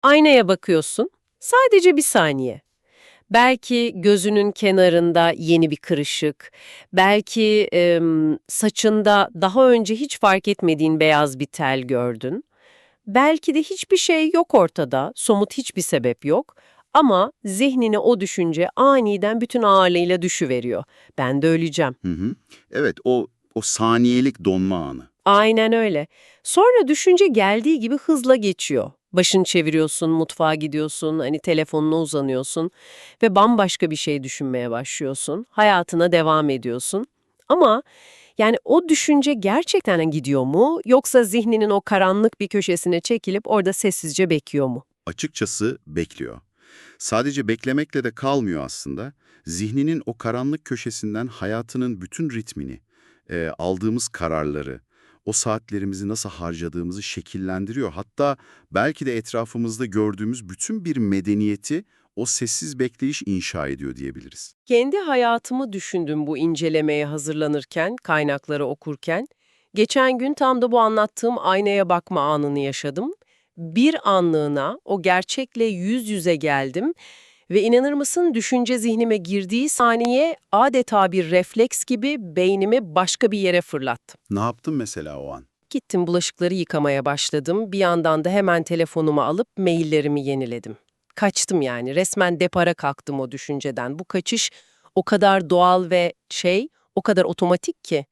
Aynaya bakıyorsun, sadece bir saniye. Belki gözünün kenarında yeni bir kırışık, belki saçında daha önce hiç fark etmediğin beyaz bir tel gördün. Belki de hiçbir şey yok ortada, somut hiçbir sebep yok. Ama zihnine o düşünce aniden bütün ağırlığıyla düşüveriyor. Ben de öleceğim. Hı hı. Evet, o saniyelik donma anı. Aynen öyle. Sonra düşünce geldiği gibi hızla geçiyor. Başını çeviriyorsun, mutfağa gidiyorsun, hani telefonuna uzanıyorsun ve bambaşka bir şey düşünmeye başlıyorsun. Hayatına devam ediyorsun. Ama yani o düşünce gerçekten gidiyor mu yoksa zihninin o karanlık bir köşesine çekilip orada sessizce bekliyor mu? Açıkçası bekliyor. Sadece beklemekle de kalmıyor aslında. Zihninin o karanlık köşesinden hayatının bütün ritmini, aldığımız kararları, o saatlerimizi nasıl harcadığımızı şekillendiriyor. Hatta belki de etrafımızda gördüğümüz bütün bir medeniyeti o sessiz bekleyiş inşa ediyor diyebiliriz. Kendi hayatımı düşündüm bu incelemeye hazırlanırken, kaynakları okurken. Geçen gün tam da bu anlattığım aynaya bakma anını yaşadım. Bir anlığına o gerçekle yüz yüze geldim ve inanır mısın düşünce zihnime girdiği saniye adeta bir refleks gibi beynimi başka bir yere fırlattım. Ne yaptın mesela o an? Gittim bulaşıkları yıkamaya başladım. Bir yandan da hemen telefonumu alıp maillerimi yeniledim. Kaçtım yani. Resmen depara kalktım o düşünceden. Bu kaçış o kadar doğal ve o kadar otomatik ki.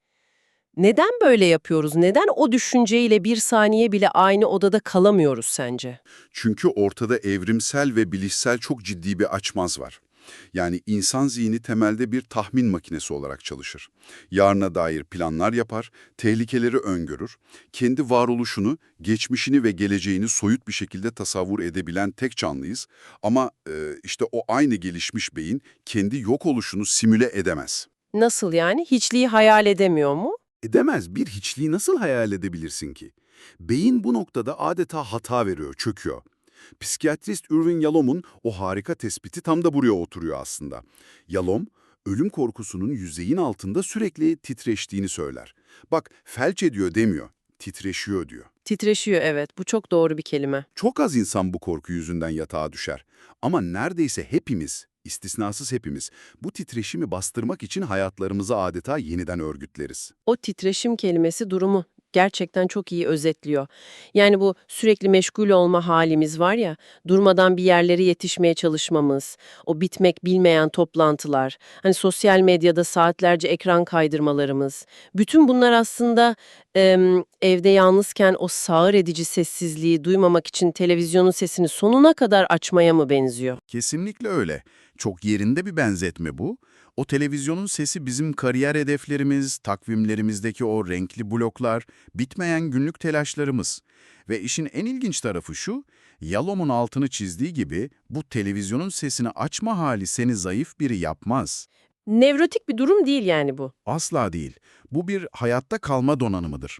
Neden böyle yapıyoruz? Neden o düşünceyle bir saniye bile aynı odada kalamıyoruz sence? Çünkü ortada evrimsel ve bilişsel çok ciddi bir açmaz var. Yani insan zihni temelde bir tahmin makinesi olarak çalışır. Yarına dair planlar yapar, tehlikeleri öngörür, kendi varoluşunu, geçmişini ve geleceğini soyut bir şekilde tasavvur edebilen tek canlıyız. Ama işte o aynı gelişmiş beyin kendi yok oluşunu simüle edemez. Nasıl yani? Hiçliği hayal edemiyor mu? Edemez, bir hiçliği nasıl hayal edebilirsin ki? Beyin bu noktada adeta hata veriyor, çöküyor. Psikiyatrist Irving Yalom'un o harika tespiti tam da buraya oturuyor aslında. Yalom, ölüm korkusunun yüzeyin altında sürekli titreştiğini söyler. Bak, felç ediyor demiyor, titreşiyor diyor. Titreşiyor, evet. Bu çok doğru bir kelime. Çok az insan bu korku yüzünden yatağa düşer. Ama neredeyse hepimiz, istisnasız hepimiz, bu titreşimi bastırmak için hayatlarımızı adeta yeniden örgütleriz. O titreşim kelimesi durumu gerçekten çok iyi özetliyor. Yani bu sürekli meşgul olma halimiz var ya, durmadan bir yerlere yetişmeye çalışmamız, o bitmek bilmeyen toplantılar, hani sosyal medyada saatlerce ekran kaydırmalarımız, bütün bunlar aslında evde yalnızken o sağır edici sessizliği duymamak için televizyonun sesini sonuna kadar açmaya mı benziyor? Kesinlikle öyle. Çok yerinde bir benzetme bu. O televizyonun sesi bizim kariyer hedeflerimiz, takvimlerimizdeki o renkli bloklar, bitmeyen günlük telaşlarımız. Ve işin en ilginç tarafı şu, Yalom'un altını çizdiği gibi bu televizyonun sesini açma hali seni zayıf biri yapmaz. Nevrotik bir durum değil yani bu. Asla değil. Bu bir hayatta kalma donanımıdır.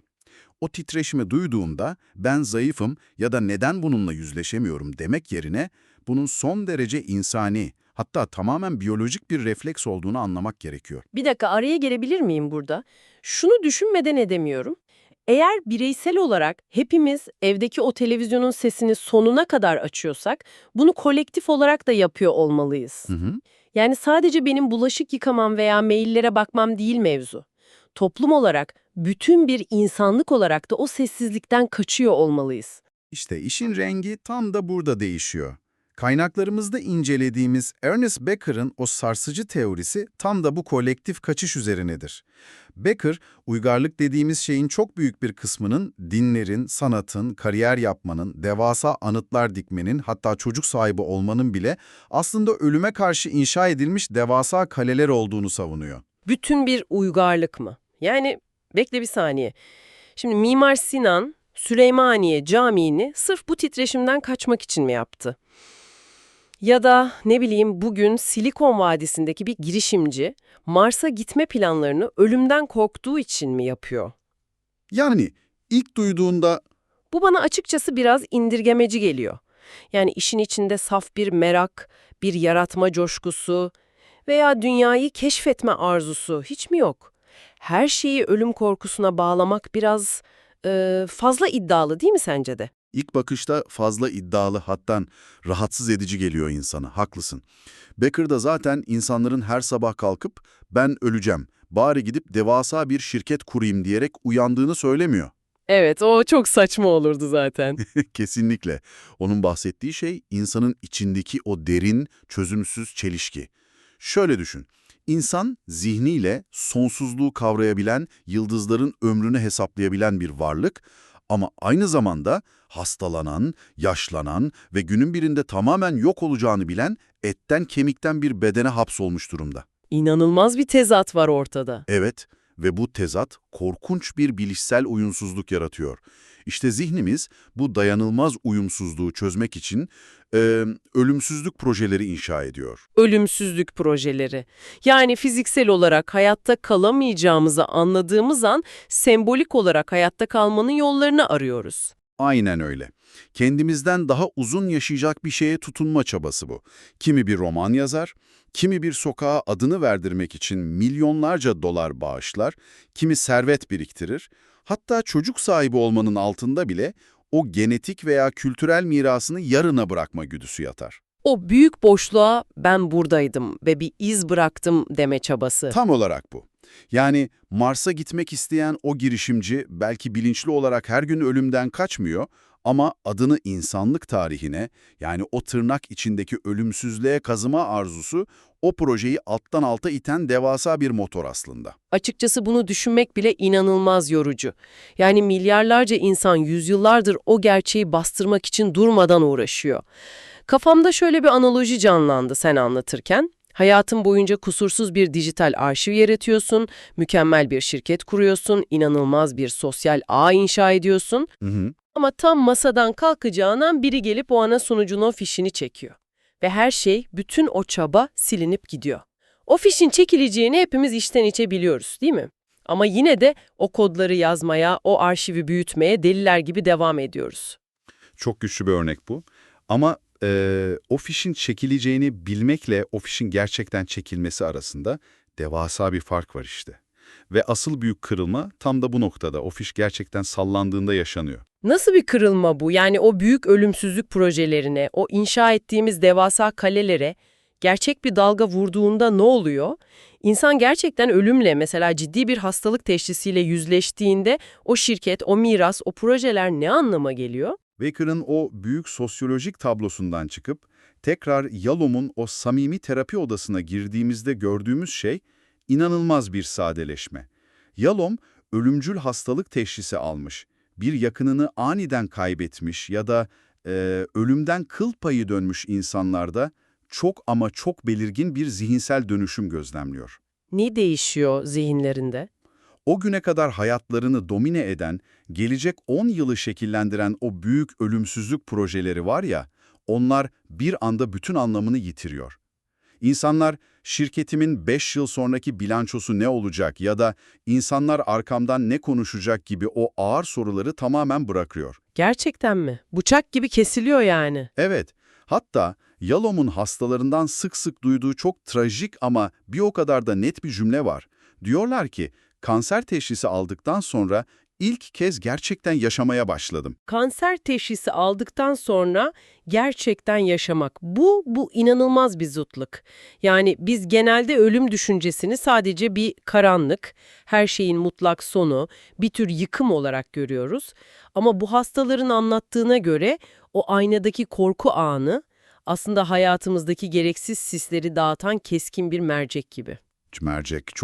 O titreşimi duyduğunda ben zayıfım ya da neden bununla yüzleşemiyorum demek yerine bunun son derece insani, hatta tamamen biyolojik bir refleks olduğunu anlamak gerekiyor. Bir dakika araya girebilir miyim burada? Şunu düşünmeden edemiyorum. Eğer bireysel olarak hepimiz evdeki o televizyonun sesini sonuna kadar açıyorsak, bunu kolektif olarak da yapıyor olmalıyız. Hı hı. Yani sadece benim bulaşık yıkamam veya maillere bakmam değil mevzu. Toplum olarak, bütün bir insanlık olarak da o sessizlikten kaçıyor olmalıyız. İşte işin rengi tam da burada değişiyor. Kaynaklarımızda incelediğimiz Ernest Becker'ın o sarsıcı teorisi tam da bu kolektif kaçış üzerinedir. Becker, uygarlık dediğimiz şeyin çok büyük bir kısmının dinlerin, sanatın, kariyer yapmanın, devasa anıtlar dikmenin, hatta çocuk sahibi olmanın bile aslında ölüme karşı inşa edilmiş devasa kaleler olduğunu savunuyor. Bütün bir uygarlık mı? Yani bekle bir saniye. Şimdi Mimar Sinan, Süleymaniye Camii'ni sırf bu titreşimden kaçmak için mi yaptı? Ya da ne bileyim bugün Silikon Vadisi'ndeki bir girişimci Mars'a gitme planlarını ölümden korktuğu için mi yapıyor? Yani ilk duyduğunda Bu bana açıkçası biraz indirgemeci geliyor. Yani işin içinde saf bir merak, bir yaratma coşkusu veya dünyayı keşfetme arzusu hiç mi yok? Her şeyi ölüm korkusuna bağlamak biraz fazla iddialı değil mi sence de? İlk bakışta fazla iddialı, hatta rahatsız edici geliyor insana, haklısın. Becker da zaten insanların her sabah kalkıp ben öleceğim, bari gidip devasa bir şirket kurayım diyerek uyandığını söylemiyor. Evet, o çok saçma olurdu zaten. Kesinlikle. Onun bahsettiği şey insanın içindeki o derin, çözümsüz çelişki. Şöyle düşün. İnsan zihniyle sonsuzluğu kavrayabilen, yıldızların ömrünü hesaplayabilen bir varlık ama aynı zamanda hastalanan, yaşlanan ve günün birinde tamamen yok olacağını bilen etten kemikten bir bedene hapsolmuş durumda. İnanılmaz bir tezat var ortada. Evet ve bu tezat korkunç bir bilişsel uyumsuzluk yaratıyor. İşte zihnimiz bu dayanılmaz uyumsuzluğu çözmek için ölümsüzlük projeleri inşa ediyor. Ölümsüzlük projeleri. Yani fiziksel olarak hayatta kalamayacağımızı anladığımız an sembolik olarak hayatta kalmanın yollarını arıyoruz. Aynen öyle. Kendimizden daha uzun yaşayacak bir şeye tutunma çabası bu. Kimi bir roman yazar, kimi bir sokağa adını verdirmek için milyonlarca dolar bağışlar, kimi servet biriktirir. Hatta çocuk sahibi olmanın altında bile o genetik veya kültürel mirasını yarına bırakma güdüsü yatar. O büyük boşluğa ben buradaydım ve bir iz bıraktım deme çabası. Tam olarak bu. Yani Mars'a gitmek isteyen o girişimci belki bilinçli olarak her gün ölümden kaçmıyor ama adını insanlık tarihine, yani o tırnak içindeki ölümsüzlüğe kazıma arzusu o projeyi alttan alta iten devasa bir motor aslında. Açıkçası bunu düşünmek bile inanılmaz yorucu. Yani milyarlarca insan yüzyıllardır o gerçeği bastırmak için durmadan uğraşıyor. Kafamda şöyle bir analoji canlandı sen anlatırken. Hayatın boyunca kusursuz bir dijital arşiv yaratıyorsun, mükemmel bir şirket kuruyorsun, inanılmaz bir sosyal ağ inşa ediyorsun. Hı hı. Ama tam masadan kalkacağından biri gelip o ana sunucunun o fişini çekiyor. Ve her şey, bütün o çaba silinip gidiyor. O fişin çekileceğini hepimiz içten içe biliyoruz, değil mi? Ama yine de o kodları yazmaya, o arşivi büyütmeye deliler gibi devam ediyoruz. Çok güçlü bir örnek bu. Ama o fişin çekileceğini bilmekle o fişin gerçekten çekilmesi arasında devasa bir fark var işte. Ve asıl büyük kırılma tam da bu noktada. O fiş gerçekten sallandığında yaşanıyor. Nasıl bir kırılma bu? Yani o büyük ölümsüzlük projelerine, o inşa ettiğimiz devasa kalelere gerçek bir dalga vurduğunda ne oluyor? İnsan gerçekten ölümle, mesela ciddi bir hastalık teşhisiyle yüzleştiğinde o şirket, o miras, o projeler ne anlama geliyor? Becker'ın o büyük sosyolojik tablosundan çıkıp tekrar Yalom'un o samimi terapi odasına girdiğimizde gördüğümüz şey inanılmaz bir sadeleşme. Yalom, ölümcül hastalık teşhisi almış, bir yakınını aniden kaybetmiş ya da ölümden kıl payı dönmüş insanlarda çok ama çok belirgin bir zihinsel dönüşüm gözlemliyor. Ne değişiyor zihinlerinde? O güne kadar hayatlarını domine eden, gelecek 10 yılı şekillendiren o büyük ölümsüzlük projeleri var ya, onlar bir anda bütün anlamını yitiriyor. İnsanlar, şirketimin 5 yıl sonraki bilançosu ne olacak ya da insanlar arkamdan ne konuşacak gibi o ağır soruları tamamen bırakıyor. Gerçekten mi? Bıçak gibi kesiliyor yani. Evet, hatta Yalom'un hastalarından sık sık duyduğu çok trajik ama bir o kadar da net bir cümle var. Diyorlar ki, kanser teşhisi aldıktan sonra ilk kez gerçekten yaşamaya başladım. Kanser teşhisi aldıktan sonra gerçekten yaşamak. Bu inanılmaz bir zıtlık. Yani biz genelde ölüm düşüncesini sadece bir karanlık, her şeyin mutlak sonu, bir tür yıkım olarak görüyoruz. Ama bu hastaların anlattığına göre o aynadaki korku anı aslında hayatımızdaki gereksiz sisleri dağıtan keskin bir mercek gibi. Mercek,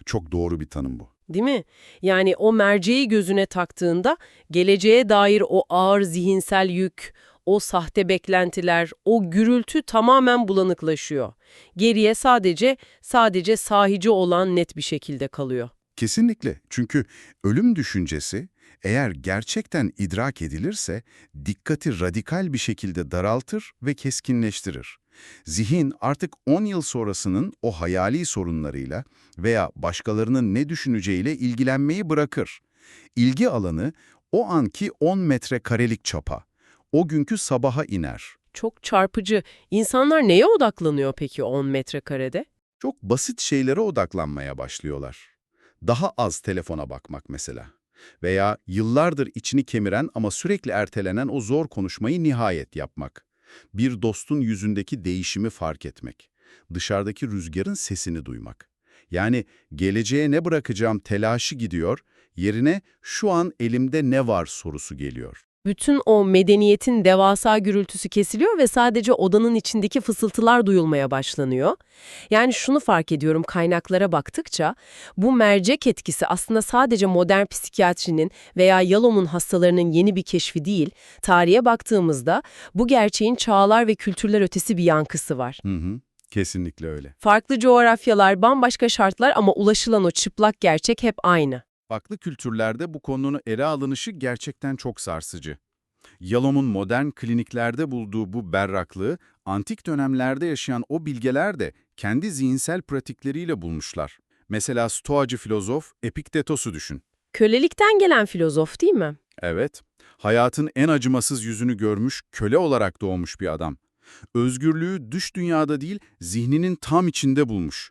çok doğru bir tanım bu. Değil mi? Yani o merceği gözüne taktığında geleceğe dair o ağır zihinsel yük, o sahte beklentiler, o gürültü tamamen bulanıklaşıyor. Geriye sadece sahici olan net bir şekilde kalıyor. Kesinlikle. Çünkü ölüm düşüncesi eğer gerçekten idrak edilirse dikkati radikal bir şekilde daraltır ve keskinleştirir. Zihin artık 10 yıl sonrasının o hayali sorunlarıyla veya başkalarının ne düşüneceğiyle ilgilenmeyi bırakır. İlgi alanı o anki 10 metrekarelik çapa, o günkü sabaha iner. Çok çarpıcı. İnsanlar neye odaklanıyor peki 10 metrekarede? Çok basit şeylere odaklanmaya başlıyorlar. Daha az telefona bakmak mesela. Veya yıllardır içini kemiren ama sürekli ertelenen o zor konuşmayı nihayet yapmak. Bir dostun yüzündeki değişimi fark etmek. Dışarıdaki rüzgarın sesini duymak. Yani geleceğe ne bırakacağım telaşı gidiyor, yerine şu an elimde ne var sorusu geliyor. Bütün o medeniyetin devasa gürültüsü kesiliyor ve sadece odanın içindeki fısıltılar duyulmaya başlanıyor. Yani şunu fark ediyorum kaynaklara baktıkça, bu mercek etkisi aslında sadece modern psikiyatrinin veya Yalom'un hastalarının yeni bir keşfi değil, tarihe baktığımızda bu gerçeğin çağlar ve kültürler ötesi bir yankısı var. Kesinlikle öyle. Farklı coğrafyalar, bambaşka şartlar ama ulaşılan o çıplak gerçek hep aynı. Farklı kültürlerde bu konunun ele alınışı gerçekten çok sarsıcı. Yalom'un modern kliniklerde bulduğu bu berraklığı, antik dönemlerde yaşayan o bilgeler de kendi zihinsel pratikleriyle bulmuşlar. Mesela Stoacı filozof Epiktetos'u düşün. Kölelikten gelen filozof değil mi? Evet, hayatın en acımasız yüzünü görmüş, köle olarak doğmuş bir adam. Özgürlüğü dış dünyada değil, zihninin tam içinde bulmuş.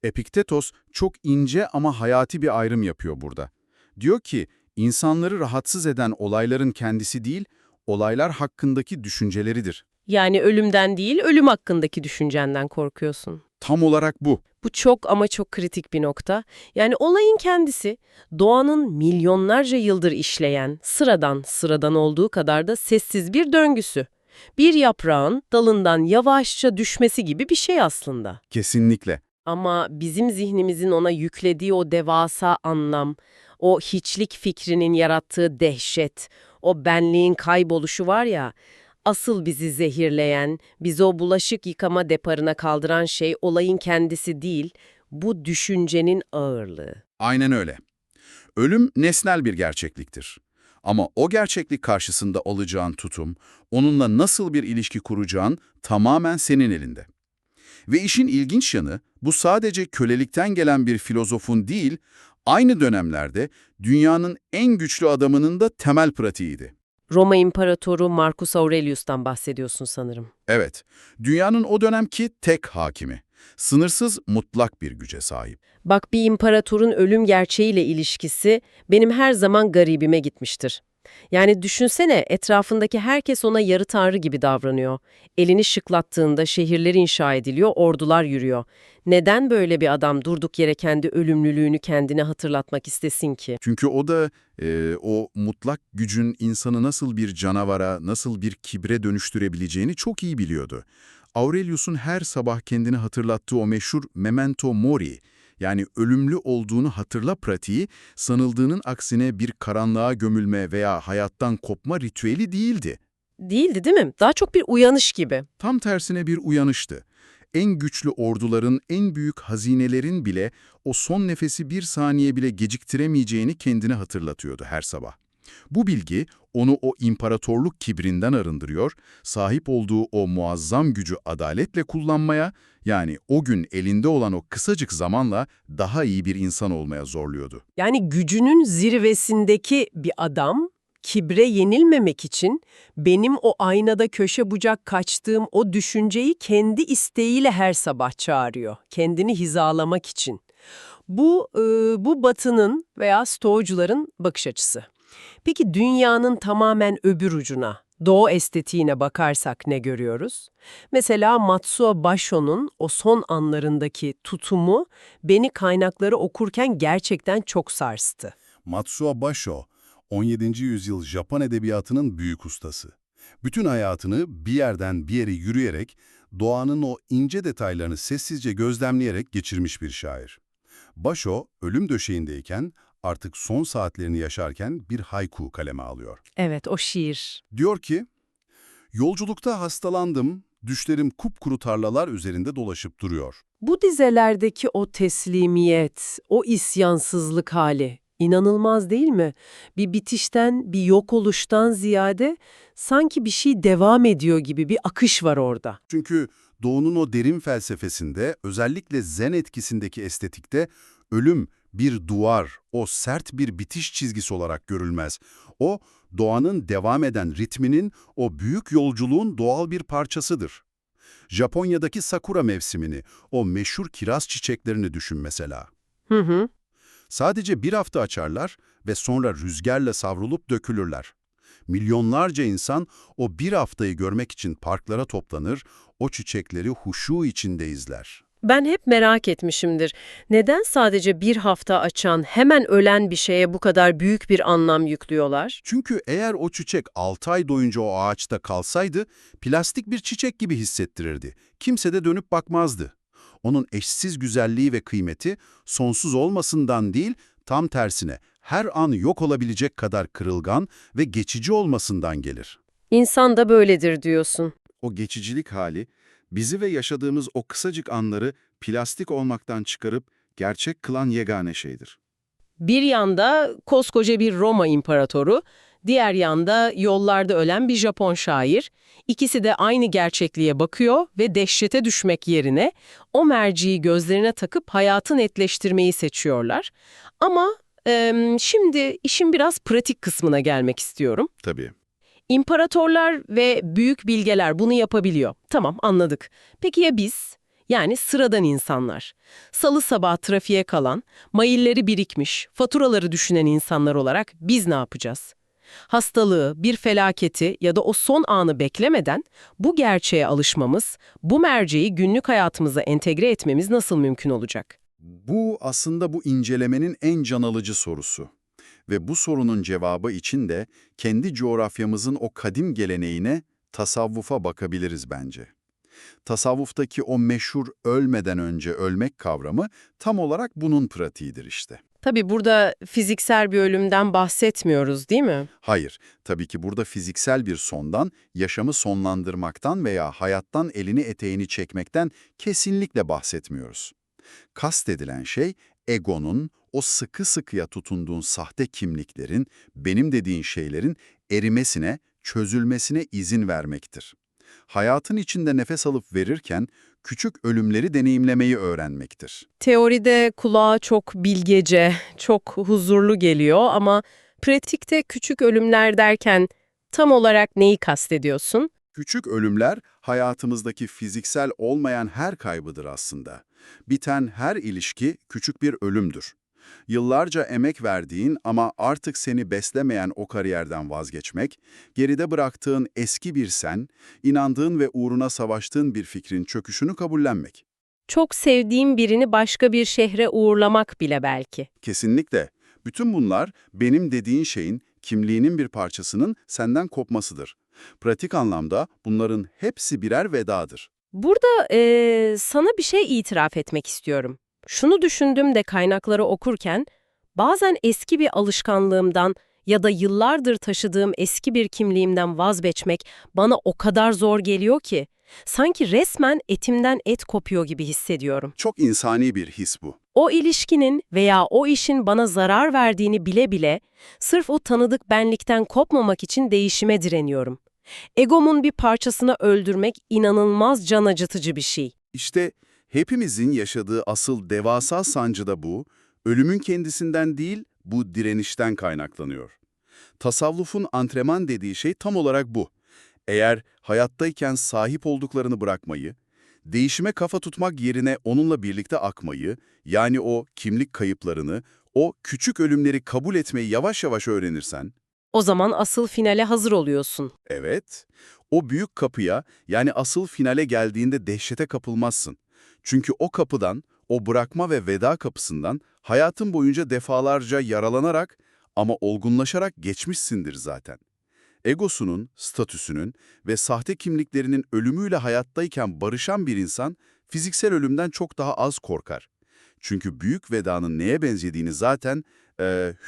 Epiktetos çok ince ama hayati bir ayrım yapıyor burada. Diyor ki, insanları rahatsız eden olayların kendisi değil, olaylar hakkındaki düşünceleridir. Yani ölümden değil, ölüm hakkındaki düşüncenden korkuyorsun. Tam olarak bu. Bu çok ama çok kritik bir nokta. Yani olayın kendisi, doğanın milyonlarca yıldır işleyen, sıradan olduğu kadar da sessiz bir döngüsü. Bir yaprağın dalından yavaşça düşmesi gibi bir şey aslında. Kesinlikle. Ama bizim zihnimizin ona yüklediği o devasa anlam, o hiçlik fikrinin yarattığı dehşet, o benliğin kayboluşu var ya, asıl bizi zehirleyen, bizi o bulaşık yıkama deparına kaldıran şey olayın kendisi değil, bu düşüncenin ağırlığı. Aynen öyle. Ölüm nesnel bir gerçekliktir. Ama o gerçeklik karşısında alacağın tutum, onunla nasıl bir ilişki kuracağın tamamen senin elinde. Ve işin ilginç yanı, bu sadece kölelikten gelen bir filozofun değil, aynı dönemlerde dünyanın en güçlü adamının da temel pratiğiydi. Roma İmparatoru Marcus Aurelius'tan bahsediyorsun sanırım. Evet, dünyanın o dönemki tek hakimi, sınırsız mutlak bir güce sahip. Bak bir imparatorun ölüm gerçeğiyle ilişkisi benim her zaman garibime gitmiştir. Yani düşünsene etrafındaki herkes ona yarı tanrı gibi davranıyor. Elini şıklattığında şehirler inşa ediliyor, ordular yürüyor. Neden böyle bir adam durduk yere kendi ölümlülüğünü kendine hatırlatmak istesin ki? Çünkü o da o mutlak gücün insanı nasıl bir canavara, nasıl bir kibre dönüştürebileceğini çok iyi biliyordu. Aurelius'un her sabah kendini hatırlattığı o meşhur memento mori, yani ölümlü olduğunu hatırla pratiği, sanıldığının aksine bir karanlığa gömülme veya hayattan kopma ritüeli değildi. Değildi değil mi? Daha çok bir uyanış gibi. Tam tersine bir uyanıştı. En güçlü orduların, en büyük hazinelerin bile o son nefesi bir saniye bile geciktiremeyeceğini kendine hatırlatıyordu her sabah. Bu bilgi onu o imparatorluk kibrinden arındırıyor, sahip olduğu o muazzam gücü adaletle kullanmaya, yani o gün elinde olan o kısacık zamanla daha iyi bir insan olmaya zorluyordu. Yani gücünün zirvesindeki bir adam, kibre yenilmemek için benim o aynada köşe bucak kaçtığım o düşünceyi kendi isteğiyle her sabah çağırıyor. Kendini hizalamak için. Bu Batı'nın veya Stoacıların bakış açısı. Peki dünyanın tamamen öbür ucuna, Doğu estetiğine bakarsak ne görüyoruz? Mesela Matsuo Basho'nun o son anlarındaki tutumu beni kaynakları okurken gerçekten çok sarstı. Matsuo Basho, 17. yüzyıl Japon edebiyatının büyük ustası. Bütün hayatını bir yerden bir yere yürüyerek, doğanın o ince detaylarını sessizce gözlemleyerek geçirmiş bir şair. Basho, ölüm döşeğindeyken, artık son saatlerini yaşarken bir haiku kaleme alıyor. Evet, o şiir. Diyor ki, "Yolculukta hastalandım, düşlerim kupkuru tarlalar üzerinde dolaşıp duruyor. Bu dizelerdeki o teslimiyet, o isyansızlık hali inanılmaz değil mi? Bir bitişten, bir yok oluştan ziyade sanki bir şey devam ediyor gibi bir akış var orada. Çünkü Doğu'nun o derin felsefesinde, özellikle Zen etkisindeki estetikte, ölüm bir duvar, o sert bir bitiş çizgisi olarak görülmez. O, doğanın devam eden ritminin, o büyük yolculuğun doğal bir parçasıdır. Japonya'daki sakura mevsimini, o meşhur kiraz çiçeklerini düşün mesela. Hı hı. Sadece bir hafta açarlar ve sonra rüzgarla savrulup dökülürler. Milyonlarca insan o bir haftayı görmek için parklara toplanır, o çiçekleri huşu içinde izler. Ben hep merak etmişimdir. Neden sadece bir hafta açan, hemen ölen bir şeye bu kadar büyük bir anlam yüklüyorlar? Çünkü eğer o çiçek 6 ay boyunca o ağaçta kalsaydı, plastik bir çiçek gibi hissettirirdi. Kimse de dönüp bakmazdı. Onun eşsiz güzelliği ve kıymeti sonsuz olmasından değil, tam tersine her an yok olabilecek kadar kırılgan ve geçici olmasından gelir. İnsan da böyledir diyorsun. O geçicilik hali, bizi ve yaşadığımız o kısacık anları plastik olmaktan çıkarıp gerçek kılan yegane şeydir. Bir yanda koskoca bir Roma imparatoru, diğer yanda yollarda ölen bir Japon şair. İkisi de aynı gerçekliğe bakıyor ve dehşete düşmek yerine o merciyi gözlerine takıp hayatı netleştirmeyi seçiyorlar. Ama şimdi işin biraz pratik kısmına gelmek istiyorum. Tabii. İmparatorlar ve büyük bilgeler bunu yapabiliyor. Tamam, anladık. Peki ya biz? Yani sıradan insanlar. Salı sabah trafiğe kalan, mailleri birikmiş, faturaları düşünen insanlar olarak biz ne yapacağız? Hastalığı, bir felaketi ya da o son anı beklemeden bu gerçeğe alışmamız, bu merceği günlük hayatımıza entegre etmemiz nasıl mümkün olacak? Bu aslında bu incelemenin en can alıcı sorusu. Ve bu sorunun cevabı için de kendi coğrafyamızın o kadim geleneğine, tasavvufa bakabiliriz bence. Tasavvuftaki o meşhur ölmeden önce ölmek kavramı tam olarak bunun pratiğidir işte. Tabii burada fiziksel bir ölümden bahsetmiyoruz, değil mi? Hayır, tabii ki burada fiziksel bir sondan, yaşamı sonlandırmaktan veya hayattan elini eteğini çekmekten kesinlikle bahsetmiyoruz. Kastedilen şey, egonun, o sıkı sıkıya tutunduğun sahte kimliklerin, benim dediğin şeylerin erimesine, çözülmesine izin vermektir. Hayatın içinde nefes alıp verirken küçük ölümleri deneyimlemeyi öğrenmektir. Teoride kulağa çok bilgece, çok huzurlu geliyor ama pratikte küçük ölümler derken tam olarak neyi kastediyorsun? Küçük ölümler hayatımızdaki fiziksel olmayan her kaybıdır aslında. Biten her ilişki küçük bir ölümdür. Yıllarca emek verdiğin ama artık seni beslemeyen o kariyerden vazgeçmek, geride bıraktığın eski bir sen, inandığın ve uğruna savaştığın bir fikrin çöküşünü kabullenmek. Çok sevdiğim birini başka bir şehre uğurlamak bile belki. Kesinlikle. Bütün bunlar benim dediğin şeyin, kimliğinin bir parçasının senden kopmasıdır. Pratik anlamda bunların hepsi birer vedadır. Burada sana bir şey itiraf etmek istiyorum. Şunu düşündüm de kaynakları okurken, bazen eski bir alışkanlığımdan ya da yıllardır taşıdığım eski bir kimliğimden vazgeçmek bana o kadar zor geliyor ki, sanki resmen etimden et kopuyor gibi hissediyorum. Çok insani bir his bu. O ilişkinin veya o işin bana zarar verdiğini bile bile, sırf o tanıdık benlikten kopmamak için değişime direniyorum. Egomun bir parçasını öldürmek inanılmaz can acıtıcı bir şey. İşte hepimizin yaşadığı asıl devasa sancı da bu, ölümün kendisinden değil, bu direnişten kaynaklanıyor. Tasavvufun antrenman dediği şey tam olarak bu. Eğer hayattayken sahip olduklarını bırakmayı, değişime kafa tutmak yerine onunla birlikte akmayı, yani o kimlik kayıplarını, o küçük ölümleri kabul etmeyi yavaş yavaş öğrenirsen, O zaman asıl finale hazır oluyorsun. evet, o büyük kapıya, yani asıl finale geldiğinde dehşete kapılmazsın. Çünkü o kapıdan, o bırakma ve veda kapısından hayatın boyunca defalarca yaralanarak ama olgunlaşarak geçmişsindir zaten. Egosunun, statüsünün ve sahte kimliklerinin ölümüyle hayattayken barışan bir insan fiziksel ölümden çok daha az korkar. Çünkü büyük vedanın neye benzediğini zaten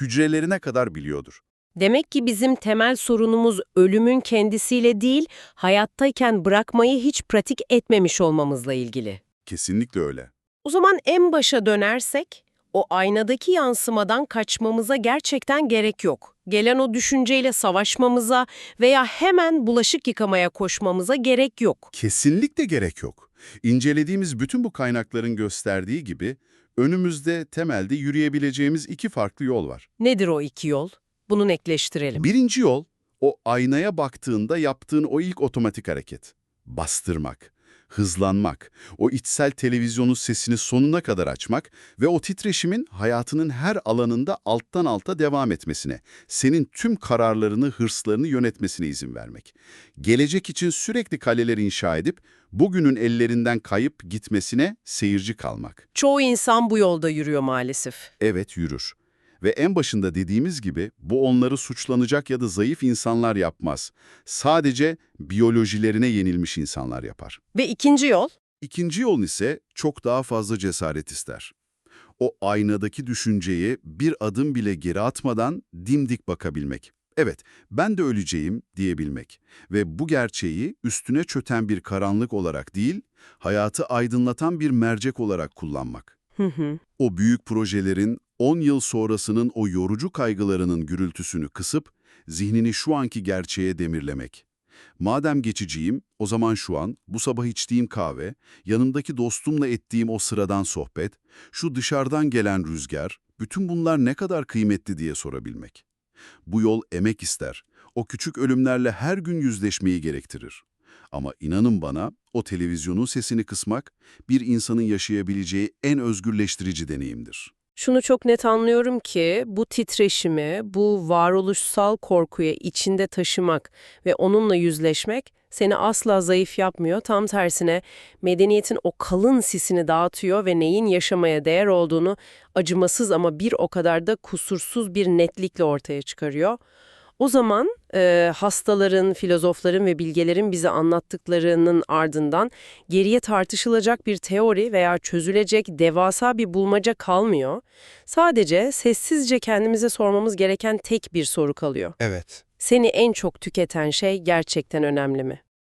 hücrelerine kadar biliyordur. Demek ki bizim temel sorunumuz ölümün kendisiyle değil, hayattayken bırakmayı hiç pratik etmemiş olmamızla ilgili. Kesinlikle öyle. O zaman en başa dönersek, o aynadaki yansımadan kaçmamıza gerçekten gerek yok. Gelen o düşünceyle savaşmamıza veya hemen bulaşık yıkamaya koşmamıza gerek yok. Kesinlikle gerek yok. İncelediğimiz bütün bu kaynakların gösterdiği gibi önümüzde temelde yürüyebileceğimiz iki farklı yol var. Nedir o iki yol? Bunu netleştirelim. Birinci yol, o aynaya baktığında yaptığın o ilk otomatik hareket. Bastırmak. hızlanmak, o içsel televizyonun sesini sonuna kadar açmak ve o titreşimin hayatının her alanında alttan alta devam etmesine, senin tüm kararlarını, hırslarını yönetmesine izin vermek. Gelecek için sürekli kaleler inşa edip, bugünün ellerinden kayıp gitmesine seyirci kalmak. Çoğu insan bu yolda yürüyor maalesef. Evet, yürür. Ve en başında dediğimiz gibi bu onları suçlanacak ya da zayıf insanlar yapmaz. Sadece biyolojilerine yenilmiş insanlar yapar. Ve ikinci yol? İkinci yol ise çok daha fazla cesaret ister. O aynadaki düşünceyi bir adım bile geri atmadan dimdik bakabilmek. Evet, ben de öleceğim diyebilmek ve bu gerçeği üstüne çöten bir karanlık olarak değil, hayatı aydınlatan bir mercek olarak kullanmak. O büyük projelerin 10 yıl sonrasının o yorucu kaygılarının gürültüsünü kısıp zihnini şu anki gerçeğe demirlemek. Madem geçiciyim, o zaman şu an, bu sabah içtiğim kahve, yanımdaki dostumla ettiğim o sıradan sohbet, şu dışarıdan gelen rüzgar, bütün bunlar ne kadar kıymetli diye sorabilmek. Bu yol emek ister, o küçük ölümlerle her gün yüzleşmeyi gerektirir. Ama inanın bana, o televizyonun sesini kısmak, bir insanın yaşayabileceği en özgürleştirici deneyimdir. Şunu çok net anlıyorum ki bu titreşimi, bu varoluşsal korkuyu içinde taşımak ve onunla yüzleşmek seni asla zayıf yapmıyor. Tam tersine medeniyetin o kalın sisini dağıtıyor ve neyin yaşamaya değer olduğunu acımasız ama bir o kadar da kusursuz bir netlikle ortaya çıkarıyor. O zaman hastaların, filozofların ve bilgelerin bize anlattıklarının ardından geriye tartışılacak bir teori veya çözülecek devasa bir bulmaca kalmıyor. Sadece sessizce kendimize sormamız gereken tek bir soru kalıyor. Evet. Seni en çok tüketen şey gerçekten önemli mi?